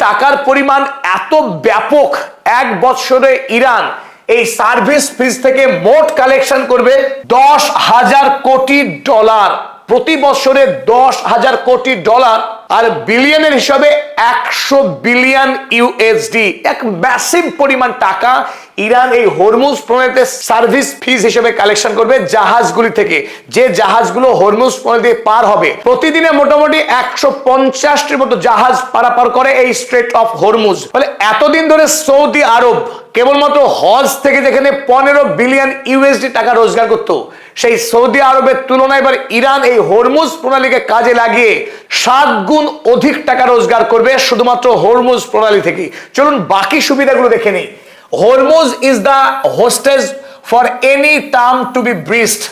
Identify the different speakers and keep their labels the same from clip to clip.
Speaker 1: টাকার পরিমাণ এত ব্যাপক, এক বছরে ইরান এই সার্ভিস ফিজ থেকে মোট কালেকশন করবে 10,000 কোটি ডলার। প্রতি বছরে 10,000 কোটি ডলার, আর বিলিয়নের হিসাবে 100 বিলিয়ন ইউএসডি। এক ম্যাসিভ পরিমাণ টাকা ইরান এই হরমুজ প্রণালীতে সার্ভিস ফিজ হিসেবে কালেকশন করবে জাহাজগুলি থেকে। যে জাহাজগুলো হরমুজ প্রণালী দিয়ে পার হবে, প্রতিদিনে মোটামুটি 150টির মতো জাহাজ পারাপার করে এই স্ট্রেট অফ হরমুজ। ফলে এতদিন ধরে সৌদি আরব কেবলমাত্র হজ থেকে যেখানে 15 বিলিয়ন ইউএসডি টাকা রোজগার করত, সেই সৌদি আরবের তুলনায় এবার ইরান এই হরমুজ প্রণালীকে কাজে লাগিয়ে 7 গুণ অধিক টাকা রোজগার করবে শুধুমাত্র হরমুজ প্রণালী থেকে। চলুন বাকি সুবিধাগুলো দেখে নেই। Hormuz is the hostage for any term to be bridged.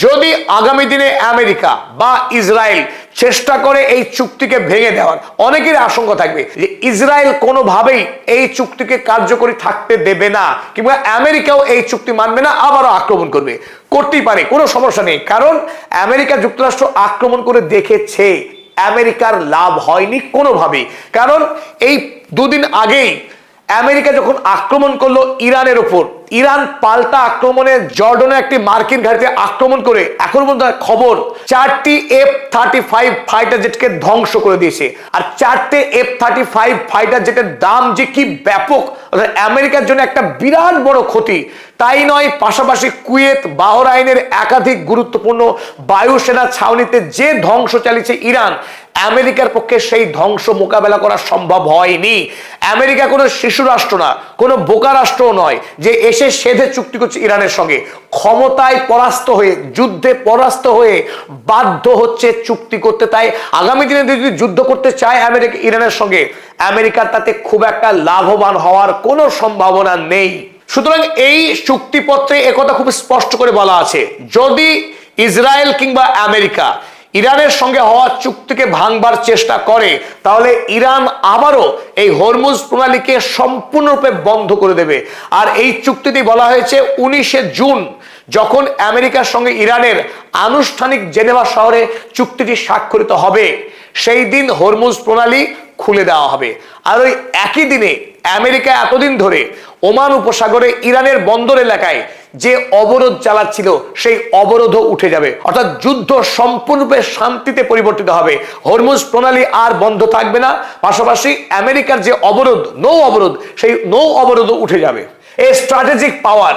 Speaker 1: যদি আগামী দিনে আমেরিকা বা ইসরায়েল চেষ্টা করে এই চুক্তিকে ভেঙে দেওয়ার, অনেকের আশঙ্কা থাকবে যে ইসরায়েল কোনোভাবেই এই চুক্তিকে কার্যকরী থাকতে দেবে না, কিংবা আমেরিকাও এই চুক্তি মানবে না, আবারও আক্রমণ করবে। করতেই পারে, কোনো সমস্যা নেই, কারণ আমেরিকা যুক্তরাষ্ট্র আক্রমণ করে দেখেছে আমেরিকার লাভ হয়নি কোনোভাবেই। কারণ এই দুদিন আগেই আমেরিকা যখন আক্রমণ করলো ইরানের উপর, ইরান পাল্টা আক্রমণে জর্ডনের একটি মার্কিন ঘাঁটিতে আক্রমণ করে এখন পর্যন্ত খবর 4টি F-35 ফাইটার জেটকে ধ্বংস করে দিয়েছে। আর 4টে F-35 ফাইটার জেটের দাম যে কি ব্যাপক, আমেরিকার জন্য একটা বিরাট বড় ক্ষতি। তাই নয়, পাশাপাশি কুয়েত, বাহরাইনের একাধিক গুরুত্বপূর্ণ বায়ুসেনা ছাউনিতে যে ধ্বংস চালিয়েছে ইরান, আমেরিকার পক্ষে সেই ধ্বংস মোকাবেলা করা সম্ভব হয়নি। আমেরিকা কোনো শিশু রাষ্ট্র না, কোনো বোকা রাষ্ট্রও নয় যে এসে সেধে চুক্তি করছে ইরানের সঙ্গে। ক্ষমতায় পরাস্ত হয়ে, যুদ্ধে পরাস্ত হয়ে বাধ্য হচ্ছে চুক্তি করতে। তাই আগামী দিনে যদি যুদ্ধ করতে চায় আমেরিকা ইরানের সঙ্গে, আমেরিকার তাতে খুব একটা লাভবান হওয়ার কোনো সম্ভাবনা নেই। সুতরাং এই চুক্তিপত্রে একথা খুব স্পষ্ট করে বলা আছে, যদি ইসরায়েল কিংবা আমেরিকা ইরানের সঙ্গে হওয়া চুক্তিকে ভাঙবার চেষ্টা করে, তাহলে ইরান আবারও এই হরমুজ প্রণালীকে সম্পূর্ণরূপে বন্ধ করে দেবে। আর এই চুক্তিতে বলা হয়েছে 19শে জুন যখন আমেরিকার সঙ্গে ইরানের আনুষ্ঠানিক জেনেভা শহরে চুক্তিটি স্বাক্ষরিত হবে, সেই দিন হরমুজ প্রণালী খুলে দেওয়া হবে। আর ওই একই দিনে আমেরিকা এতদিন ধরে ওমান উপসাগরে ইরানের বন্দর এলাকায় যে অবরোধ চালাচ্ছিল, সেই অবরোধও উঠে যাবে। অর্থাৎ যুদ্ধ সম্পূর্ণরূপে শান্তিতে পরিবর্তিত হবে। হরমুজ প্রণালী আর বন্ধ থাকবে না। পাশাপাশি আমেরিকার যে অবরোধ, নৌ অবরোধ, সেই নৌ অবরোধও উঠে যাবে। এই স্ট্র্যাটেজিক পাওয়ার,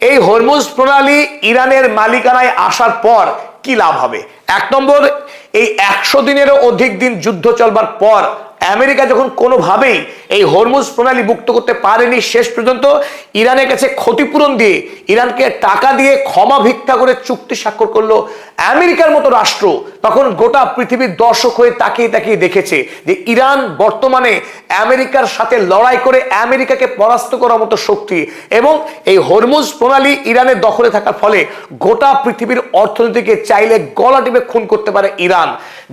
Speaker 1: এই হরমুজ প্রণালী ইরানের মালিকানায় আসার পর কি লাভ হবে? 1 নম্বর, এই 100 দিনেরও অধিক দিন যুদ্ধ চলবার পর আমেরিকা যখন কোনোভাবেই এই হরমুজ প্রণালী মুক্ত করতে পারেনি, শেষ পর্যন্ত ইরানের কাছে ক্ষতিপূরণ দিয়ে, ইরানকে টাকা দিয়ে ক্ষমা ভিক্ষা করে চুক্তি স্বাক্ষর করলো আমেরিকার মতো রাষ্ট্র, তখন গোটা পৃথিবীর দর্শক হয়ে তাকিয়ে তাকিয়ে দেখেছে যে ইরান বর্তমানে আমেরিকার সাথে লড়াই করে আমেরিকাকে পরাস্ত করার মতো শক্তি। এবং এই হরমুজ প্রণালী ইরানের দখলে থাকার ফলে গোটা পৃথিবীর অর্থনীতিকে চাইলে গলা টিপে খুন করতে পারে ইরান।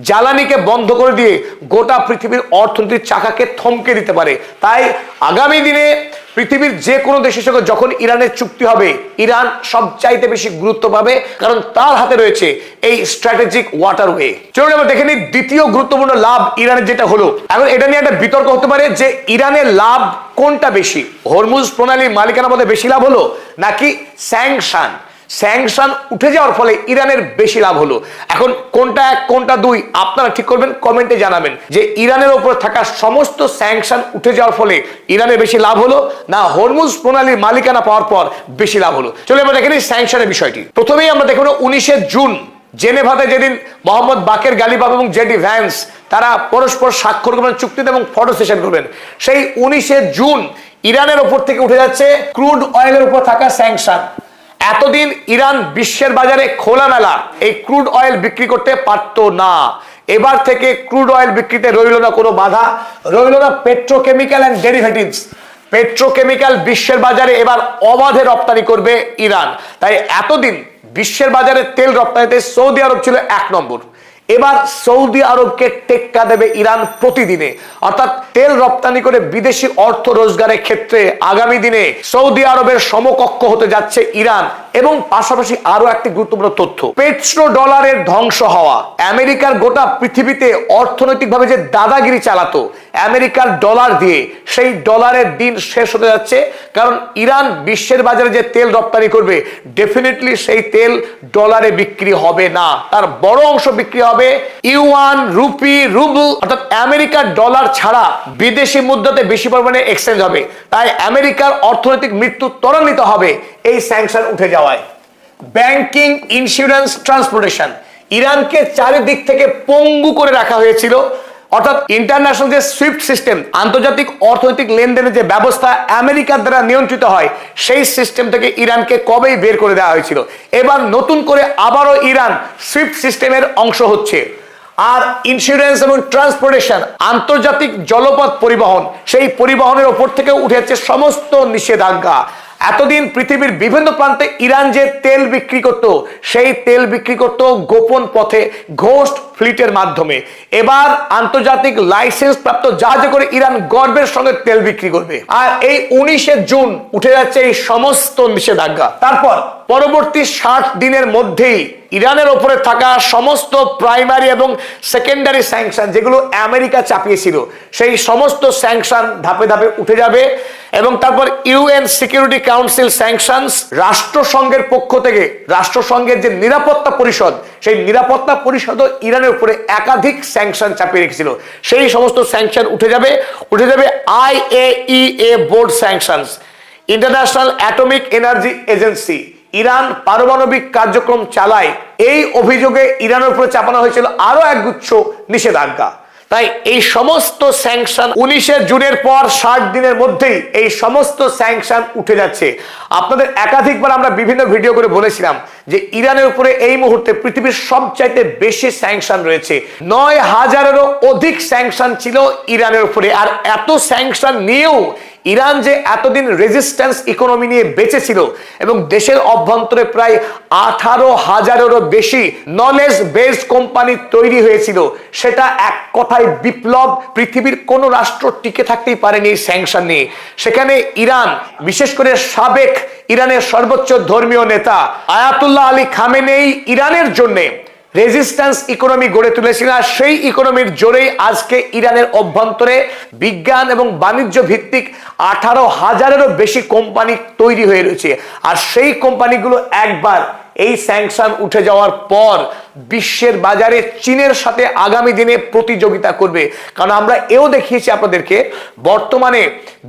Speaker 1: জ্বালানিকে বন্ধ করে দিয়ে গোটা পৃথিবীর অর্থনীতির চাকাকে থমকে দিতে পারে। তাই আগামী দিনে পৃথিবীর যে কোনো দেশের সঙ্গে যখন ইরানের চুক্তি হবে, ইরান সবচাইতে বেশি গুরুত্ব পাবে, কারণ তার হাতে রয়েছে এই স্ট্র্যাটেজিক ওয়াটারওয়ে। চলুন আমরা দেখে নিই দ্বিতীয় গুরুত্বপূর্ণ লাভ ইরানের যেটা হলো। এখন এটা নিয়ে একটা বিতর্ক হতে পারে যে ইরানের লাভ কোনটা বেশি, হরমুজ প্রণালীর মালিকানা মধ্যে বেশি লাভ হলো, নাকি স্যাংশন উঠে যাওয়ার ফলে ইরানের বেশি লাভ হলো? এখন কোনটা এক কোনটা দুই আপনারা ঠিক করবেন, কমেন্টে জানাবেন যে ইরানের উপর থাকা সমস্ত স্যাংশন উঠে যাওয়ার ফলে ইরানের বেশি লাভ হলো, না হরমুজ প্রণালীর মালিকানা পাওয়ার পর বেশি লাভ হলো। চলো আমরা দেখে নিই স্যাংশনের বিষয়টি। প্রথমেই আমরা দেখব 19শে জুন জেনেভাতে যেদিন মোহাম্মদ বাকের গালিবাফ এবং জেডি ভ্যান্স তারা পরস্পর স্বাক্ষর করবেন চুক্তিতে এবং ফটো সেশন করবেন, সেই 19শে জুন ইরানের উপর থেকে উঠে যাচ্ছে ক্রুড অয়েলের উপর থাকা স্যাংশন। এতদিন ইরান বিশ্বের বাজারে খোলামেলা এই ক্রুড অয়েল বিক্রি করতে পারতো না। এবার থেকে ক্রুড অয়েল বিক্রিতে রইল না কোনো বাধা, রইল না পেট্রোকেমিক্যাল এন্ড ডেরিভেটিভস। পেট্রোকেমিক্যাল বিশ্বের বাজারে এবার অবাধে রপ্তানি করবে ইরান। তাই এতদিন বিশ্বের বাজারে তেল রপ্তানিতে সৌদি আরব ছিল 1 নম্বর, এবার সৌদি আরবকে টেক্কা দেবে ইরান প্রতিদিনে। অর্থাৎ তেল রপ্তানি করে বিদেশি অর্থ রোজগারের ক্ষেত্রে আগামী দিনে সৌদি আরবের সমকক্ষ হতে যাচ্ছে ইরান। এবং পাশাপাশি আরো একটি গুরুত্বপূর্ণ তথ্য, পেট্রো ডলারের ধ্বংস হওয়া। আমেরিকার গোটা পৃথিবীতে অর্থনৈতিকভাবে যে দাদাগিরি চালাতো আমেরিকার ডলার দিয়ে, সেই ডলারের দিন শেষ হতে যাচ্ছে। কারণ ইরান বিশ্বের বাজারে যে তেল রপ্তানি করবে, ডেফিনেটলি সেই তেল ডলারে বিক্রি হবে না, তার বড় অংশ বিক্রি হবে ইউয়ান, রুপি, রুবল, অর্থাৎ আমেরিকার ডলার ছাড়া বিদেশি মুদ্রাতে বেশি পরিমাণে এক্সচেঞ্জ হবে। তাই আমেরিকার অর্থনৈতিক মৃত্যু ত্বরান্বিত হবে এই স্যাংশন উঠে যাওয়ায়। ব্যাংকিং, ইন্স্যুরেন্স, ট্রান্সপোর্টেশন, ইরানকে চারিদিক থেকে পঙ্গু করে রাখা হয়েছিল। অর্থাৎ ইন্টারন্যাশনাল যে সুইফট সিস্টেম, আন্তর্জাতিক অর্থনৈতিক লেনদেনের যে ব্যবস্থা আমেরিকার দ্বারা নিয়ন্ত্রিত হয়, সেই সিস্টেম থেকে ইরানকে কবেই বের করে দেওয়া হয়েছিল। এবার নতুন করে আবারও ইরান সুইফট সিস্টেমের অংশ হচ্ছে। আর ইন্স্যুরেন্স এবং ট্রান্সপোর্টেশন, আন্তর্জাতিক জলপথ পরিবহন, সেই পরিবহনের ওপর থেকে উঠে যাচ্ছে সমস্ত নিষেধাজ্ঞা। এতদিন পৃথিবীর বিভিন্ন প্রান্তে ইরান যে তেল বিক্রি করত, সেই তেল বিক্রি করত গোপন পথে, ঘোস্ট ফ্লিটের মাধ্যমে। এবার আন্তর্জাতিক লাইসেন্স প্রাপ্ত জাহাজে করে ইরান গর্বের সঙ্গে তেল বিক্রি করবে। আর এই 19শে জুন উঠে যাচ্ছে এই সমস্ত নিষেধাজ্ঞা। তারপর পরবর্তী 60 দিনের মধ্যেই ইরানের ওপরে থাকা সমস্ত প্রাইমারি এবং সেকেন্ডারি স্যাংশন, যেগুলো আমেরিকা চাপিয়েছিল, সেই সমস্ত স্যাংশন ধাপে ধাপে উঠে যাবে। এবং তারপর ইউএন সিকিউরিটি কাউন্সিল স্যাংশনস, রাষ্ট্রসংঘের পক্ষ থেকে, রাষ্ট্রসংঘের যে নিরাপত্তা পরিষদ, সেই নিরাপত্তা পরিষদও ইরানের উপরে একাধিক স্যাংশন চাপিয়ে রেখেছিল, সেই সমস্ত স্যাংশন উঠে যাবে। IAEA board sanctions, international atomic energy agency, Iran পারমাণবিক কার্যক্রম চালায়, এই অভিযোগে ইরানের উপরে চাপানো হয়েছিল আরো একগুচ্ছ নিষেধাজ্ঞা। তাই এই সমস্ত স্যাংশন 19শে জুনের পর 60 দিনের মধ্যেই এই সমস্ত স্যাংশন উঠে যাচ্ছে। আপনাদের একাধিকবার আমরা বিভিন্ন ভিডিও করে বলেছিলাম যে ইরানের উপরে এই মুহূর্তে পৃথিবীর সবচাইতে বেশি স্যাংশন রয়েছে। 9000-এরও অধিক স্যাংশন ছিল ইরানের উপরে। আর এত স্যাংশন নিয়েও ইরান যে এতদিন রেজিস্ট্যান্স ইকোনমি নিয়ে বেঁচে ছিল এবং দেশের অভ্যন্তরে প্রায় 18,000-এরও বেশি নলেজ বেসড কোম্পানি তৈরি হয়েছিল, সেটা এক কথায় বিপ্লব। পৃথিবীর কোন রাষ্ট্র টিকে থাকতেই পারেনি এই স্যাংশন নিয়ে। সেখানে ইরান, বিশেষ করে সাবেক ইরানের সর্বোচ্চ ধর্মীয় নেতা আয়াতুল্লাহ আলী খামেনেই ইরানের জন্য রেজিস্ট্যান্স ইকোনমি গড়ে তুলেছিল। আর সেই ইকোনমির জোরেই আজকে ইরানের অভ্যন্তরে বিজ্ঞান এবং বাণিজ্য ভিত্তিক 18,000-এরও বেশি কোম্পানি তৈরি হয়ে রয়েছে। আর সেই কোম্পানিগুলো একবার এই স্যাংশন উঠে যাওয়ার পর বিশ্বের বাজারে চীনের সাথে আগামী দিনে প্রতিযোগিতা করবে। কারণ আমরা এও দেখিয়েছি আপনাদেরকে, বর্তমানে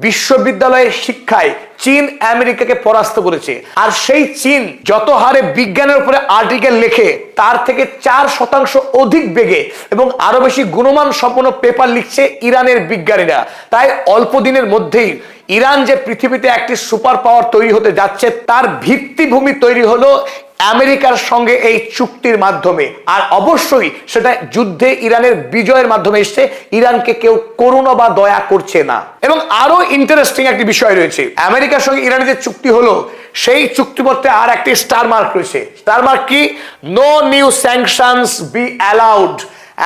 Speaker 1: বিশ্ববিদ্যালয়ের শিক্ষায় চীন আমেরিকাকে পরাস্ত করেছে। আর সেই চীন যত হারে বিজ্ঞানের উপরে আর্টিকেল লেখে, তার থেকে 4% অধিক বেগে এবং আরো বেশি গুণমান সম্পন্ন পেপার লিখছে ইরানের বিজ্ঞানীরা। তাই অল্প দিনের মধ্যেই ইরান যে পৃথিবীতে একটি সুপার পাওয়ার তৈরি হতে যাচ্ছে, তার ভিত্তিভূমি তৈরি হলো আমেরিকার সঙ্গে এই চুক্তির মাধ্যমে। আর অবশ্যই সেটা যুদ্ধে ইরানের বিজয়ের মাধ্যমে এসছে। ইরানকে কেউ করুণা বা দয়া করছে না। এবং আরো ইন্টারেস্টিং একটি বিষয় রয়েছে, আমেরিকার সঙ্গে ইরানের যে চুক্তি হলো, সেই চুক্তিপত্রে আর একটি স্টার মার্ক রয়েছে। স্টার মার্ক কি? No new sanctions be allowed.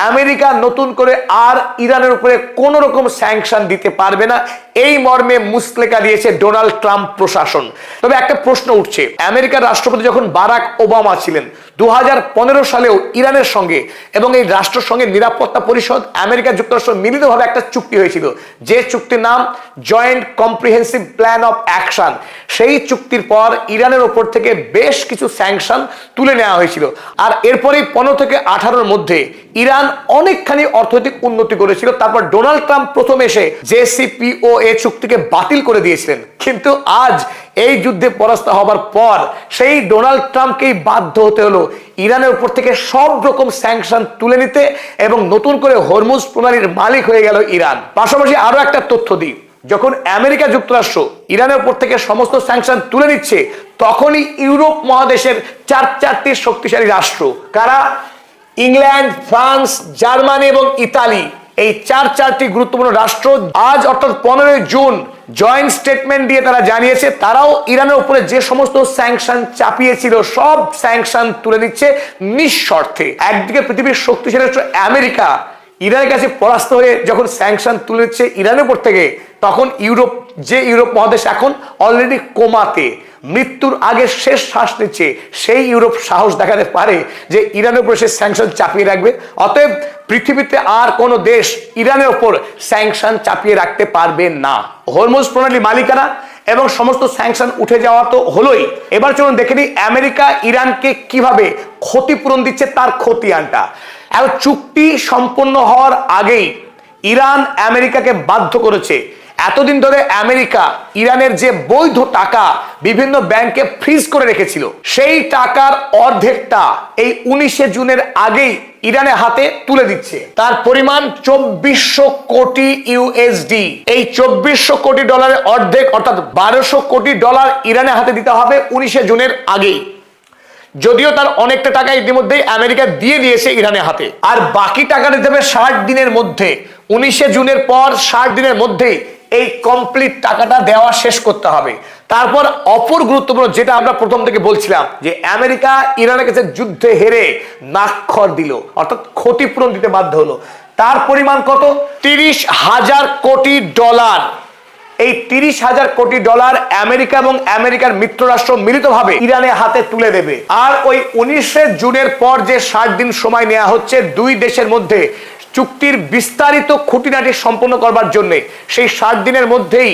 Speaker 1: America নতুন করে আর ইরানের উপরে কোন রকম স্যাংশন দিতে পারবে না, এই মর্মে মুচলেকা দিয়েছে ডোনাল্ড ট্রাম্প প্রশাসন। তবে একটা প্রশ্ন উঠছে, আমেরিকার রাষ্ট্রপতি যখন বারাক ওবামা ছিলেন 2015 সালেও ইরানের সঙ্গে এবং এই রাষ্ট্রের সঙ্গে নিরাপত্তা পরিষদ, আমেরিকা যুক্তরাষ্ট্র মিলিতভাবে একটা চুক্তি হয়েছিল, যে চুক্তির নাম joint comprehensive plan of action. সেই চুক্তির পর ইরানের ওপর থেকে বেশ কিছু স্যাংশন তুলে নেওয়া হয়েছিল। আর এরপরেই 15 থেকে 18-এর মধ্যে ইরান অনেকখানি অর্থনৈতিক উন্নতি করেছিল। তারপর ডোনাল্ড ট্রাম্প প্রথম এসে JCPOA চুক্তিকে বাতিল করে দিয়েছিলেন। কিন্তু আজ এই যুদ্ধে পরাস্ত হবার পর সেই ডোনাল্ড ট্রাম্পকেই বাধ্য হতে হলো ইরানের উপর থেকে সব রকম স্যাংশন তুলে নিতে এবং নতুন করে হরমুজ প্রণালীর মালিক হয়ে গেল ইরান। পাশাপাশি আরো একটা তথ্য দিই, যখন আমেরিকা যুক্তরাষ্ট্র ইরানের উপর থেকে সমস্ত স্যাংশন তুলে নিচ্ছে, তখনই ইউরোপ মহাদেশের 4টি শক্তিশালী রাষ্ট্র, কারা? ইংল্যান্ড, ফ্রান্স, জার্মানি এবং ইতালি, এই 4টি গুরুত্বপূর্ণ রাষ্ট্র আজ অর্থাৎ 15 জুন জয়েন্ট স্টেটমেন্ট দিয়ে তারা জানিয়েছে তারাও ইরানের উপরে যে সমস্ত স্যাংশন চাপিয়েছিল, সব স্যাংশন তুলে নিচ্ছে নিঃশর্তে। একদিকে পৃথিবীর শক্তিশালী রাষ্ট্র আমেরিকা ইরানের কাছে পরাস্ত হয়ে যখন স্যাংশন তুলেছে ইরানের উপর থেকে, তখন ইউরোপ মহাদেশ এখন অলরেডি কোমাতে, মৃত্যুর আগে শেষ শ্বাস নিচ্ছে, সেই ইউরোপ সাহস দেখাতে পারে যে ইরানের উপর সে স্যাংশন চাপিয়ে রাখবে। অতএব পৃথিবীতে আর কোনো দেশ ইরানের উপর স্যাংশন চাপিয়ে রাখতে পারবে না। হরমুজ প্রণালী মালিকানা এবং সমস্ত স্যাংশন উঠে যাওয়া তো হলোই, এবার চলুন দেখে নিই আমেরিকা ইরানকে কিভাবে ক্ষতিপূরণ দিচ্ছে, তার খতিয়ানটা। আর চুক্তি সম্পন্ন হওয়ার আগেই ইরান আমেরিকাকে বাধ্য করেছে, এতদিন ধরে আমেরিকা ইরানের যে বৈধ টাকা বিভিন্ন ব্যাংকে ফ্রিজ করে রেখেছিল, সেই টাকার অর্ধেকটা এই 19 জুনের আগেই ইরানের হাতে তুলে দিচ্ছে। তার পরিমাণ 2400 কোটি ইউএসডি। এই 2400 কোটি ডলারের অর্ধেক অর্থাৎ 1200 কোটি ডলার ইরানের হাতে দিতে হবে 19 জুনের আগেই। যদিও তার অনেকটা টাকা ইতিমধ্যেই আমেরিকা দিয়ে দিয়েছে ইরানের হাতে, আর বাকি টাকা দিতে হবে 60 দিনের মধ্যে। 19 জুনের পর 60 দিনের মধ্যেই এই কমপ্লিট টাকাটা দেওয়া শেষ করতে হবে। তারপর অপর গুরুত্বপূর্ণ যেটা আমরা প্রথম থেকে বলছিলাম, যে আমেরিকা ইরানের কাছে যুদ্ধে হেরে নাক্ষর দিল, অর্থাৎ ক্ষতিপূরণ দিতে বাধ্য হলো। তার পরিমাণ কত? 30,000 কোটি ডলার। এই 30,000 কোটি ডলার আমেরিকা এবং আমেরিকার মিত্ররাষ্ট্র মিলিতভাবে ইরানের হাতে তুলে দেবে। আর ওই 19 জুনের পর যে 60 দিন সময় নেওয়া হচ্ছে দুই দেশের মধ্যে চুক্তির বিস্তারিত খুঁটিনাটি সম্পন্ন করবার জন্য, সেই 60 দিনের মধ্যেই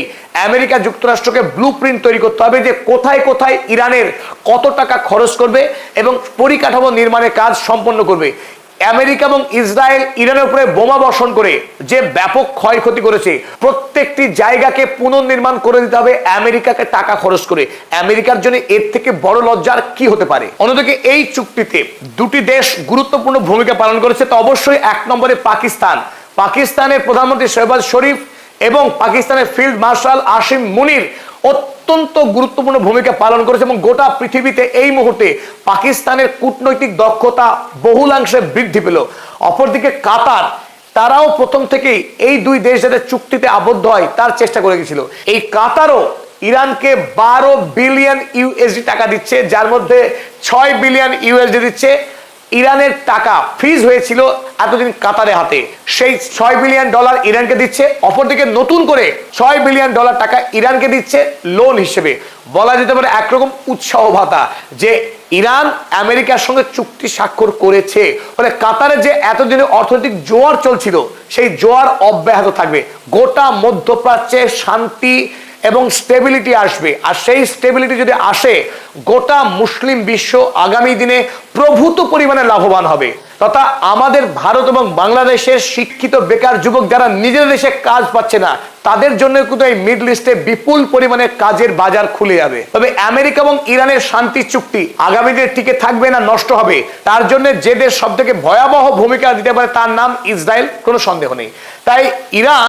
Speaker 1: আমেরিকা যুক্তরাষ্ট্রকে ব্লুপ্রিন্ট তৈরি করতে হবে যে কোথায় কোথায় ইরানের কত টাকা খরচ করবে এবং পরিকাঠামো নির্মাণের কাজ সম্পন্ন করবে। আমেরিকা এবং ইসরায়েল ইরানের উপরে বোমা বর্ষণ করে যে ব্যাপক ক্ষয়ক্ষতি করেছে, প্রত্যেকটি জায়গাকে পুনর্নির্মাণ করে দিতে হবে আমেরিকাকে টাকা খরচ করে। আমেরিকার জন্য এর থেকে বড় লজ্জার কি হতে পারে? অন্যদিকে এই চুক্তিতে দুটি দেশ গুরুত্বপূর্ণ ভূমিকা পালন করেছে, তো অবশ্যই এক নম্বরে পাকিস্তান। পাকিস্তানের প্রধানমন্ত্রী শেহবাজ শরীফ এবং পাকিস্তানের ফিল্ড মার্শাল আসিম মুনির অত্যন্ত গুরুত্বপূর্ণ ভূমিকা পালন করেছে এবং গোটা পৃথিবীতে এই মুহূর্তে পাকিস্তানের কূটনৈতিক দক্ষতা বহুলাংশে বৃদ্ধি পেল। অপরদিকে কাতার, তারাও প্রথম থেকেই এই দুই দেশ যাতে চুক্তিতে আবদ্ধ হয় তার চেষ্টা করে গেছিল। এই কাতারও ইরানকে 12 বিলিয়ন ইউএসডি টাকা দিচ্ছে, যার মধ্যে 6 বিলিয়ন ইউএসডি দিচ্ছে ইরানের টাকা ফ্রিজ হয়েছিল এতদিন কাতারের হাতে, সেই 6 বিলিয়ন ডলার ইরানকে দিচ্ছে। অপরদিকে নতুন করে 6 বিলিয়ন ডলার টাকা ইরানকে দিচ্ছে লোন হিসেবে। বলা যেতে পারে একরকম উৎসাহ ভাতা, যে ইরান আমেরিকার সঙ্গে চুক্তি স্বাক্ষর করেছে, ফলে কাতারের যে এতদিনের অর্থনৈতিক জোয়ার চলছিল সেই জোয়ার অব্যাহত থাকবে। গোটা মধ্যপ্রাচ্যে শান্তি এবং স্টেবিলিটি আসবে, আর সেই স্টেবিলিটি যদি আসে গোটা মুসলিম বিশ্ব আগামী দিনে প্রভূত পরিমাণে লাভবান হবে। তথা আমাদের ভারত এবং বাংলাদেশের শিক্ষিত বেকার যুবক যারা নিজের দেশে কাজ পাচ্ছে না, তাদের জন্য কিন্তু এই মিডল ইস্টে বিপুল পরিমাণে কাজের বাজার খুলে যাবে। তবে আমেরিকা এবং ইরানের শান্তি চুক্তি আগামী দিনে টিকে থাকবে না নষ্ট হবে, তার জন্য যে দেশ সব থেকে ভয়াবহ ভূমিকা দিতে পারে তার নাম ইসরায়েল, কোনো সন্দেহ নেই। তাই ইরান